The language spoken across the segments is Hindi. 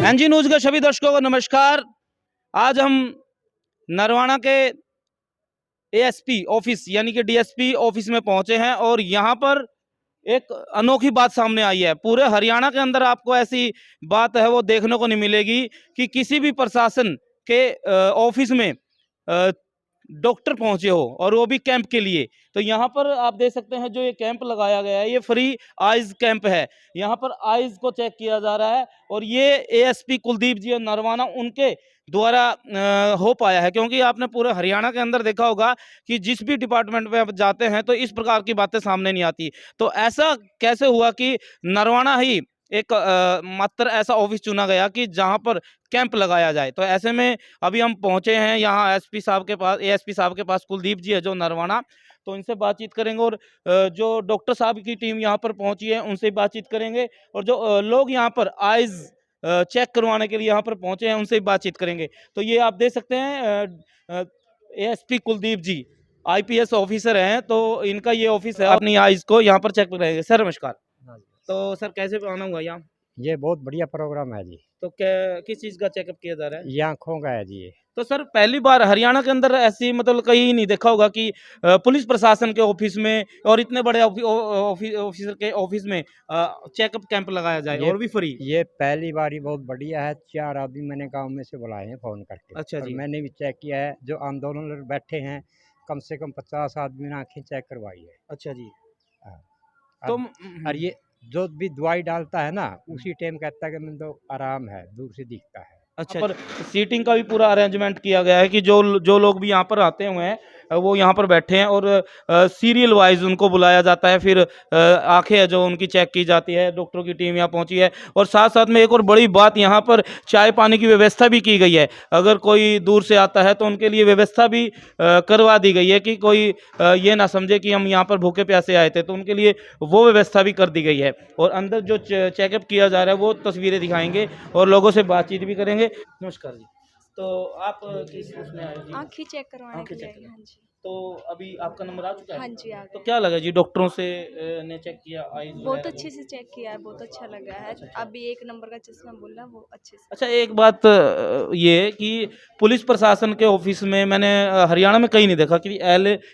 एनजी न्यूज के सभी दर्शकों को नमस्कार। आज हम नरवाना के एएसपी ऑफिस यानी कि डीएसपी ऑफिस में पहुंचे हैं और यहां पर एक अनोखी बात सामने आई है। पूरे हरियाणा के अंदर आपको ऐसी बात है वो देखने को नहीं मिलेगी कि किसी भी प्रशासन के ऑफिस में डॉक्टर पहुंचे हो और वो भी कैंप के लिए। तो यहाँ पर आप देख सकते हैं जो ये कैंप लगाया गया है ये फ्री आइज कैंप है। यहाँ पर आइज को चेक किया जा रहा है और ये एएसपी कुलदीप जी नरवाना उनके द्वारा हो पाया है, क्योंकि आपने पूरे हरियाणा के अंदर देखा होगा कि जिस भी डिपार्टमेंट में आप जाते हैं तो इस प्रकार की बातें सामने नहीं आती। तो ऐसा कैसे हुआ कि नरवाना ही एक मात्र ऐसा ऑफिस चुना गया कि जहां पर कैंप लगाया जाए। तो ऐसे में अभी हम पहुंचे हैं यहाँ एसपी साहब के पास, एएसपी साहब के पास, कुलदीप जी है जो नरवाना। तो इनसे बातचीत करेंगे और जो डॉक्टर साहब की टीम यहाँ पर पहुंची है उनसे बातचीत करेंगे और जो लोग यहाँ पर आइज चेक करवाने के लिए यहाँ पर पहुंचे हैं उनसे बातचीत करेंगे। तो ये आप देख सकते हैं एएसपी कुलदीप जी आईपीएस ऑफिसर हैं, तो इनका ये ऑफिस है। अपनी आइज को यहाँ पर चेक करेंगे। सर नमस्कार। तो सर कैसे आना हुआ यहाँ? ये बहुत बढ़िया प्रोग्राम है जी। तो क्या किस चीज का चेकअप किया जा रहा है? ये आँखों का है जी। ये तो सर पहली बार हरियाणा के अंदर ऐसी मतलब कहीं नहीं देखा होगा कि पुलिस प्रशासन के ऑफिस में और इतने बड़े ऑफिसर के ऑफिस में चेकअप कैंप लगाया जाए और भी फ्री। ये पहली बार ही बहुत बढ़िया है। 4 आदमी मैंने गांव में से बुलाए हैं फ़ोन करके। अच्छा जी। मैंने भी चेक किया है। जो आंदोलन में बैठे हैं कम से कम 50 आदमी ने आँखें चेक करवाई है। अच्छा जी। तो और ये जो भी दवाई डालता है ना उसी टाइम कहता है कि मैं तो आराम है, दूर से दिखता है। अच्छा, पर सीटिंग का भी पूरा अरेंजमेंट किया गया है कि जो लोग भी यहाँ पर आते हुए हैं वो यहाँ पर बैठे हैं और सीरियल वाइज उनको बुलाया जाता है। फिर आंखें जो उनकी चेक की जाती है। डॉक्टरों की टीम यहाँ पहुँची है और साथ साथ में एक और बड़ी बात, यहाँ पर चाय पानी की व्यवस्था भी की गई है। अगर कोई दूर से आता है तो उनके लिए व्यवस्था भी करवा दी गई है कि कोई ये ना समझे कि हम यहाँ पर भूखे प्यासे आए थे, तो उनके लिए वो व्यवस्था भी कर दी गई है। और अंदर जो चेकअप किया जा रहा है वो तस्वीरें दिखाएंगे और लोगों से बातचीत भी करेंगे। नमस्कार जी। तो आप किस उसमें आए जी? आँखें चेक करवाने के लिए। हाँ जी। तो अभी आपका नंबर आ चुका है? हाँ जी, आ तो गया। क्या लगा जी डॉक्टरों से ने चेक किया आईज बहुत वगैरह अच्छे से चेक किया है, बहुत अच्छा लगा है। अभी 1 नंबर का चश्मा बोला वो अच्छे से। अच्छा, एक बात ये है कि पुलिस प्रशासन के ऑफिस में मैंने हरियाणा में कहीं नहीं देखा कि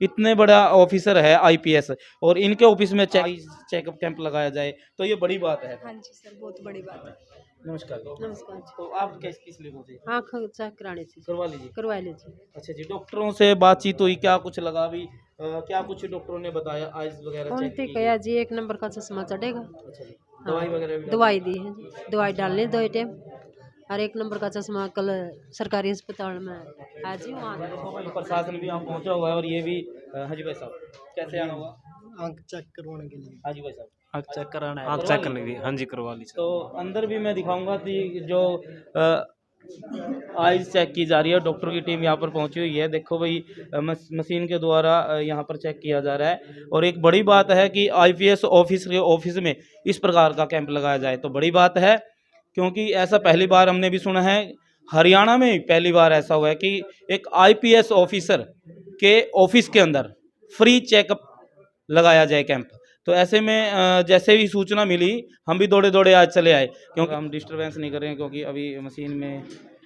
इतने बड़ा ऑफिसर है आईपीएस और इनके ऑफिस में चेकअप कैंप लगाया जाए, तो ये बड़ी बात है। हाँ जी सर, बहुत बड़ी बात है। नमस्कार। नमस्कार। तो आप किस लिए पहुंचे? आँख चेक कराने से करवा लीजिए। करवा लीजिए। अच्छा जी, डॉक्टरों से बातचीत हुई, क्या कुछ लगा अभी? क्या कुछ डॉक्टरों ने बताया आइज वगैरह कौन चेक थे की? कहा जी 1 नंबर का चश्मा चढ़ेगा। अच्छा जी। हाँ, दवाई वगैरह भी दवाई दी है जी। दवाई डालनी 2 टाइम और 1 नंबर का चश्मा कल सरकारी अस्पताल में आज ही वहाँ प्रशासन भी यहाँ पहुँचा हुआ है और ये भी हाजी भाई साहब कैसे आना हुआ? आंख चेक करवाने के लिए। हाजी भाई साहब आंख चेक कराना है। आँख चेक करने के लिए? हाँ जी, करवा ली। तो अंदर भी मैं दिखाऊंगा कि जो आइज चेक की जा रही है, डॉक्टर की टीम यहाँ पर पहुंची हुई है। देखो भाई मशीन के द्वारा यहाँ पर चेक किया जा रहा है और एक बड़ी बात है कि आईपीएस ऑफिस में इस प्रकार का कैंप लगाया जाए तो बड़ी बात है, क्योंकि ऐसा पहली बार हमने भी सुना है। हरियाणा में पहली बार ऐसा हुआ है कि एक आईपीएस ऑफिसर के ऑफिस के अंदर फ्री चेकअप लगाया जाए कैंप। तो ऐसे में जैसे भी सूचना मिली हम भी दौड़े दौड़े आज चले आए, क्योंकि हम डिस्टरबेंस नहीं कर रहे हैं क्योंकि अभी मशीन में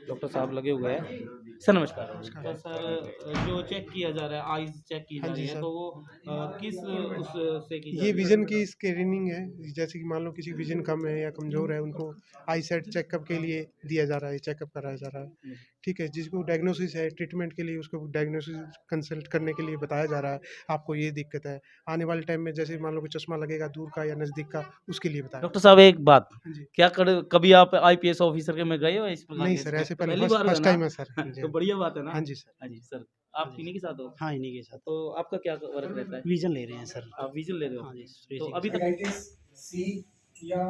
डॉक्टर साहब लगे हुए हैं। सर नमस्कार। तो सर जो चेक किया जा रहा है आइज चेक की जा रही है, तो वो किस उससे की जा ये रही है? विजन की स्क्रीनिंग है। जैसे कि मान लो किसी विजन कम है या कमजोर है उनको आई सेट चेकअप के लिए दिया जा रहा है, चेकअप कराया जा रहा है। ठीक है, जिसको डायग्नोसिस है ट्रीटमेंट के लिए उसको डायग्नोसिस कंसल्ट करने के लिए बताया जा रहा है आपको ये दिक्कत है। आने वाले टाइम में जैसे मान लो कोई चश्मा लगेगा दूर का या नज़दीक का उसके लिए बताया। डॉक्टर साहब एक बात, हाँ जी। क्या कभी आप आईपीएस ऑफिसर के में गए हो इस प्रकार नहीं के? सर, ऐसे पहले पहली बार फर्स्ट है ना? टाइम है सर। हाँ जी, तो बढ़िया बात है ना? हाँ जी सर। हाँ जी सर, आप इन्हीं के साथ हो? हाँ, इन्हीं के साथ तो आपका क्या वर्क रहता है? विजन ले रहे हैं सर। आप विजन ले रहे हो? हाँ जी, तो अभी तक हेपेटाइटिस सी या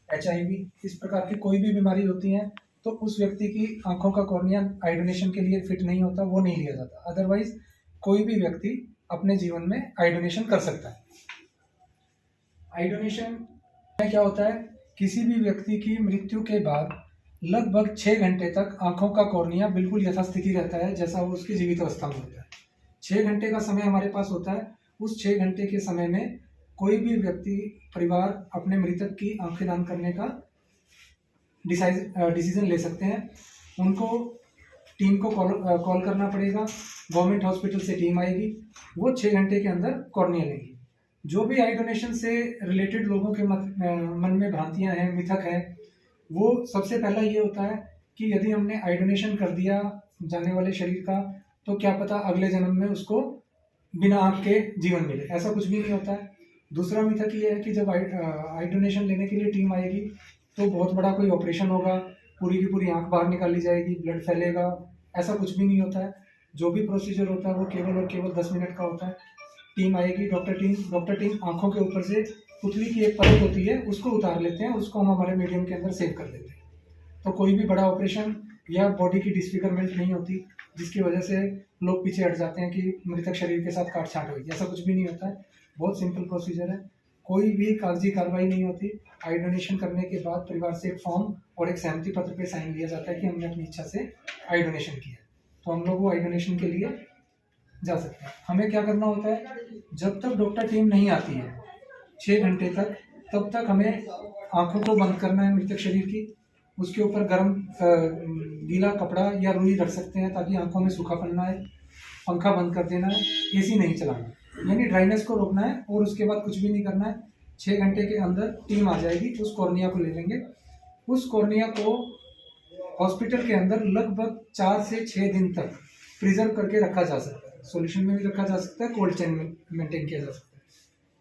HIV इस प्रकार की कोई भी बीमारी होती है तो उस व्यक्ति की आंखों का कॉर्निया आई डोनेशन के लिए फिट नहीं होता, वो नहीं लिया जाता। अदरवाइज कोई भी व्यक्ति अपने जीवन में आई डोनेशन कर सकता है। आई डोनेशन में क्या होता है, किसी भी व्यक्ति की मृत्यु के बाद लगभग 6 घंटे तक आंखों का कॉर्निया बिल्कुल यथास्थिति रहता है जैसा वो उसकी जीवित अवस्था में होता है। 6 घंटे का समय हमारे पास होता है। उस 6 घंटे के समय में कोई भी व्यक्ति परिवार अपने मृतक की आंखें दान करने का डिसीजन ले सकते हैं। उनको टीम को कॉल करना पड़ेगा, गवर्नमेंट हॉस्पिटल से टीम आएगी, वो 6 घंटे के अंदर कॉर्निया लेगी। जो भी आई डोनेशन से रिलेटेड लोगों के मन में भ्रांतियां हैं, मिथक है, वो सबसे पहला ये होता है कि यदि हमने आई डोनेशन कर दिया जाने वाले शरीर का तो क्या पता अगले जन्म में उसको बिना आँख के जीवन मिले, ऐसा कुछ भी नहीं होता है। दूसरा मिथक ये है कि जब आई डोनेशन लेने के लिए टीम आएगी तो बहुत बड़ा कोई ऑपरेशन होगा, पूरी की पूरी आँख बाहर निकाली जाएगी, ब्लड फैलेगा, ऐसा कुछ भी नहीं होता है। जो भी प्रोसीजर होता है वो केवल और केवल 10 मिनट का होता है। टीम आएगी, डॉक्टर टीम आँखों के ऊपर से पुतली की एक परत होती है उसको उतार लेते हैं, उसको हम हमारे मीडियम के अंदर सेव कर देते हैं। तो कोई भी बड़ा ऑपरेशन या बॉडी की डिसफिगरमेंट नहीं होती जिसकी वजह से लोग पीछे हट जाते हैं कि मृतक शरीर के साथ काट छांट होगी, ऐसा कुछ भी नहीं होता है। बहुत सिंपल प्रोसीजर है, कोई भी कागजी कार्रवाई नहीं होती। आई डोनेशन करने के बाद परिवार से एक फॉर्म और एक सहमति पत्र पे साइन लिया जाता है कि हमने अपनी इच्छा से आई डोनेशन किया, तो हम लोग वो आई डोनेशन के लिए जा सकते हैं। हमें क्या करना होता है, जब तक डॉक्टर टीम नहीं आती है 6 घंटे तक, तब तक हमें आँखों को बंद करना है मृतक शरीर की, उसके ऊपर गर्म गीला कपड़ा या रुई रख सकते हैं ताकि आंखों में सूखापन ना आए, पंखा बंद कर देना है, एसी नहीं चलाना, यानी ड्राइनेस को रोकना है। और उसके बाद कुछ भी नहीं करना है। 6 घंटे के अंदर टीम आ जाएगी, उस कॉर्निया को ले लेंगे। उस कॉर्निया को हॉस्पिटल के अंदर लगभग 4 से 6 दिन तक प्रिजर्व करके रखा जा सकता है। सॉल्यूशन में भी रखा जा सकता है, कोल्ड चेन में मेंटेन किया जा सकता है।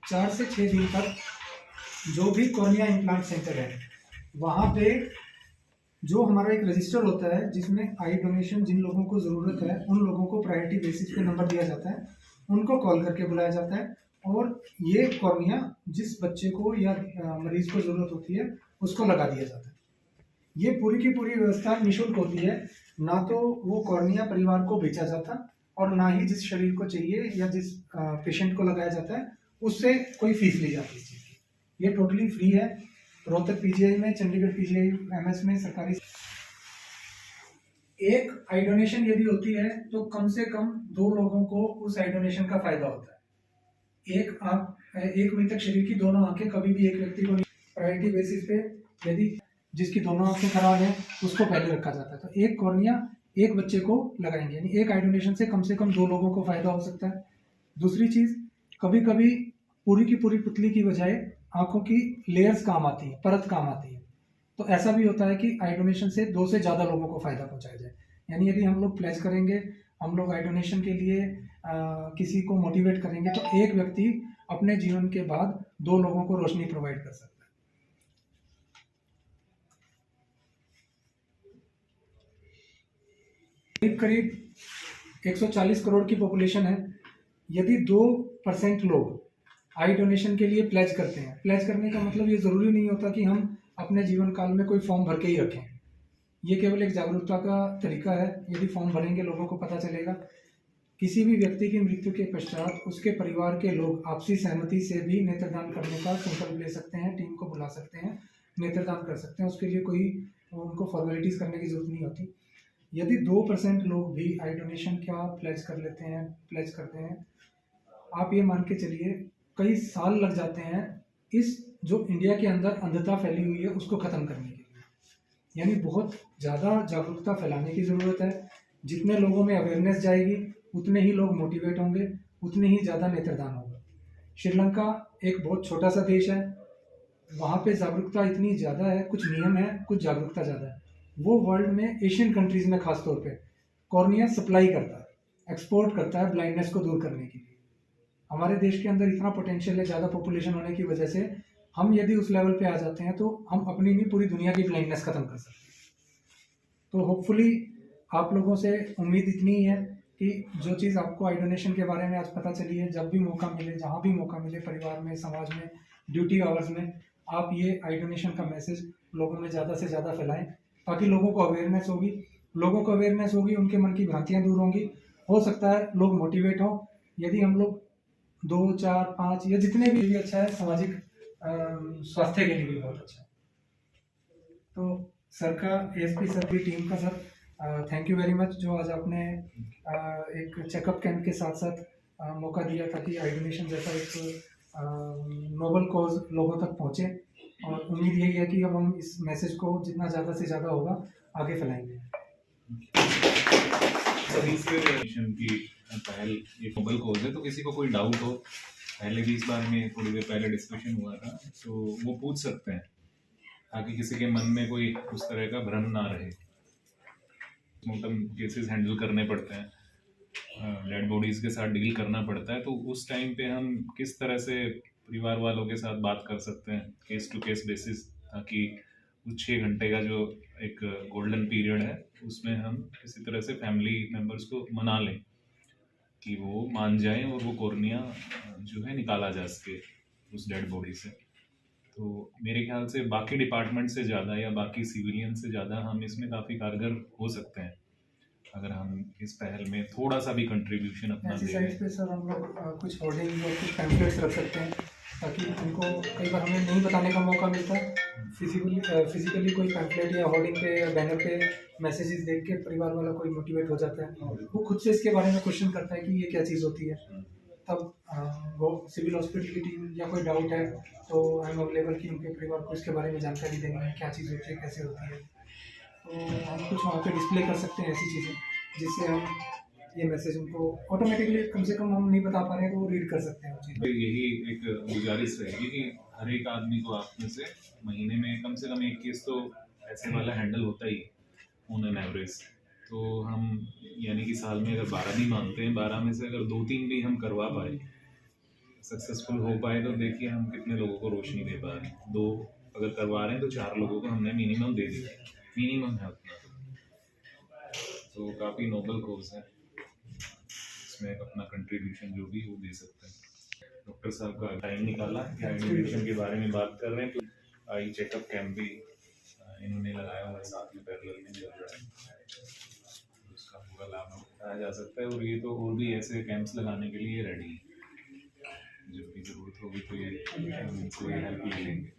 4 से 6 दिन तक जो भी कॉर्निया इम्प्लांट सेंटर है वहाँ पे जो हमारा एक रजिस्टर होता है जिसमें आई डोनेशन जिन लोगों को ज़रूरत है उन लोगों को प्रायोरिटी बेसिस पे नंबर दिया जाता है, उनको कॉल करके बुलाया जाता है और ये कॉर्निया जिस बच्चे को या मरीज़ को ज़रूरत होती है उसको लगा दिया जाता है। ये पूरी की पूरी व्यवस्था निःशुल्क होती है, ना तो वो कॉर्निया परिवार को बेचा जाता और ना ही जिस शरीर को चाहिए या जिस पेशेंट को लगाया जाता है उससे कोई फीस ली जाती है। ये टोटली फ्री है। रोहतक पीजीआई में, चंडीगढ़ पीजीआई एमएस में सरकारी एक आई डोनेशन यदि होती है तो कम से कम 2 लोगों को उस आई डोनेशन का फायदा होता है। एक मृतक शरीर की दोनों आंखें कभी भी एक व्यक्ति को प्रायोरिटी बेसिस पे यदि जिसकी दोनों आंखें खराब है उसको पहले रखा जाता है। तो एक कॉर्निया एक बच्चे को लगाएंगे, यानी एक आई डोनेशन से कम 2 लोगों को फायदा हो सकता है। दूसरी चीज, कभी कभी पूरी की पूरी पुतली की बजाय आंखों की लेयर्स काम आती है, परत काम आती है। तो ऐसा भी होता है कि आई डोनेशन से 2 से ज़्यादा लोगों को फायदा पहुंचाया जाए। यानी यदि हम लोग प्लेज करेंगे, हम लोग आई डोनेशन के लिए किसी को मोटिवेट करेंगे तो एक व्यक्ति अपने जीवन के बाद 2 लोगों को रोशनी प्रोवाइड कर सकता है। करीब 140 करोड़ की पॉपुलेशन है। यदि 2% लोग आई डोनेशन के लिए प्लेज करते हैं, प्लेज करने का मतलब ये ज़रूरी नहीं होता कि हम अपने जीवन काल में कोई फॉर्म भर के ही रखें, ये केवल एक जागरूकता का तरीका है। यदि फॉर्म भरेंगे लोगों को पता चलेगा। किसी भी व्यक्ति की मृत्यु के पश्चात उसके परिवार के लोग आपसी सहमति से भी नेत्रदान करने का संकल्प ले सकते हैं, टीम को बुला सकते हैं, नेत्रदान कर सकते हैं। उसके लिए कोई उनको फॉर्मेलिटीज़ करने की ज़रूरत नहीं होती। यदि 2% लोग भी आई डोनेशन का प्लेज करते हैं, आप ये मान के चलिए कई साल लग जाते हैं इस जो इंडिया के अंदर अंधता फैली हुई है उसको ख़त्म करने के लिए। यानी बहुत ज़्यादा जागरूकता फैलाने की ज़रूरत है। जितने लोगों में अवेयरनेस जाएगी उतने ही लोग मोटिवेट होंगे, उतने ही ज़्यादा नेत्रदान होगा। श्रीलंका एक बहुत छोटा सा देश है, वहाँ पे जागरूकता इतनी ज़्यादा है, कुछ नियम है, कुछ जागरूकता ज़्यादा है। वो वर्ल्ड में एशियन कंट्रीज़ में खास तौर पे कॉर्निया सप्लाई करता है, एक्सपोर्ट करता है ब्लाइंडनेस को दूर करने के लिए। हमारे देश के अंदर इतना पोटेंशियल है, ज़्यादा पॉपुलेशन होने की वजह से हम यदि उस लेवल पे आ जाते हैं तो हम अपनी नहीं पूरी दुनिया की ब्लाइंडनेस ख़त्म कर सकते हैं। तो होपफुली आप लोगों से उम्मीद इतनी ही है कि जो चीज़ आपको आई डोनेशन के बारे में आज पता चली है, जब भी मौका मिले, जहाँ भी मौका मिले, परिवार में, समाज में, ड्यूटी आवर्स में, आप ये आई डोनेशन का मैसेज लोगों में ज़्यादा से ज़्यादा फैलाएं ताकि लोगों को अवेयरनेस होगी, उनके मन की भ्रांतियाँ दूर होंगी। हो सकता है लोग मोटिवेट हों। यदि हम लोग 2, 4, 5 या जितने भी अच्छा है, सामाजिक स्वास्थ्य के लिए भी बहुत अच्छा है। तो सर का, एएसपी सर की टीम का sir thank you very much, जो आज आपने एक चेकअप कैंप के साथ साथ मौका दिया ताकि आई डोनेशन जैसा एक नोबल कॉज लोगों तक पहुँचे। और उम्मीद यही है कि अब हम इस मैसेज को जितना ज़्यादा से ज़्यादा होगा आगे फैलाएंगे। मिशन की पहल ये नोबल कोज है, तो किसी को कोई डाउट हो, पहले भी इस बारे में थोड़ी देर पहले डिस्कशन हुआ था, तो वो पूछ सकते हैं ताकि किसी के मन में कोई उस तरह का भ्रम ना रहे। मोटम केसेस हैंडल करने पड़ते हैं, डेड बॉडीज़ के साथ डील करना पड़ता है, तो उस टाइम पे हम किस तरह से परिवार वालों के साथ बात कर सकते हैं केस टू केस बेसिस, ताकि उस 6 घंटे का जो एक गोल्डन पीरियड है उसमें हम किसी तरह से फैमिली मेम्बर्स को मना लें कि वो मान जाएं और वो कॉर्निया जो है निकाला जा सके उस डेड बॉडी से। तो मेरे ख्याल से बाकी डिपार्टमेंट से ज़्यादा या बाकी सिविलियन से ज़्यादा हम इसमें काफ़ी कारगर हो सकते हैं अगर हम इस पहल में थोड़ा सा भी कंट्रीब्यूशन अपना ऐसी दें। साइट पे सर हम लोग कुछ होर्डिंग और कुछ पैम्फलेट्स रख सकते हैं ताकि उनको कई बार हमें नहीं बताने का मौका मिलता है। फिजिकली कोई पैम्फलेट या होर्डिंग पे या बैनर पे मैसेजेस देख के परिवार वाला कोई मोटिवेट हो जाता है, वो खुद से इसके बारे में क्वेश्चन करता है कि ये क्या चीज़ होती है। तब वो सिविल हॉस्पिटल की टीम या कोई डाउट है तो आई एम अवेलेबल कि उनके परिवार को इसके बारे में जानकारी देनी है, क्या चीज़ होती है, कैसे होती है। तो हम कुछ वहाँ पे डिस्प्ले कर सकते हैं ऐसी चीज़ें जिससे हम ये मैसेज उनको ऑटोमेटिकली कम से कम हम नहीं बता पा रहे हैं तो वो रीड कर सकते हैं वो चीज़। यही एक गुजारिश रहेगी कि हर एक आदमी को आप में से महीने में कम से कम एक केस तो ऐसे वाला हैंडल होता ही ऑन एन एवरेज। तो हम यानी कि साल में अगर 12 दिन मानते हैं, 12 में से अगर 2-3 भी हम करवा पाए, सक्सेसफुल हो पाए, तो देखिए हम कितने लोगों को रोशनी दे पा रहे हैं। 2 अगर करवा रहे हैं तो 4 लोगों को हमने मिनिमम दे दिया, मिनिमम है उतना। तो काफ़ी नोबल कोर्स है, इसमें अपना कंट्रीब्यूशन जो भी वो दे सकते हैं। डॉक्टर साहब का टाइम निकाला कि आइडेंटिफिकेशन के बारे में बात कर रहे हैं, तो आई चेकअप कैंप भी इन्होंने लगाया हुआ है, साथ में पैरेलल में चल रहा है, उसका पूरा लाभ उठाया जा सकता है। और ये तो और भी ऐसे कैंप्स लगाने के लिए रेडी है, जब भी ज़रूरत होगी तो ये इनसे हेल्प ले लेंगे।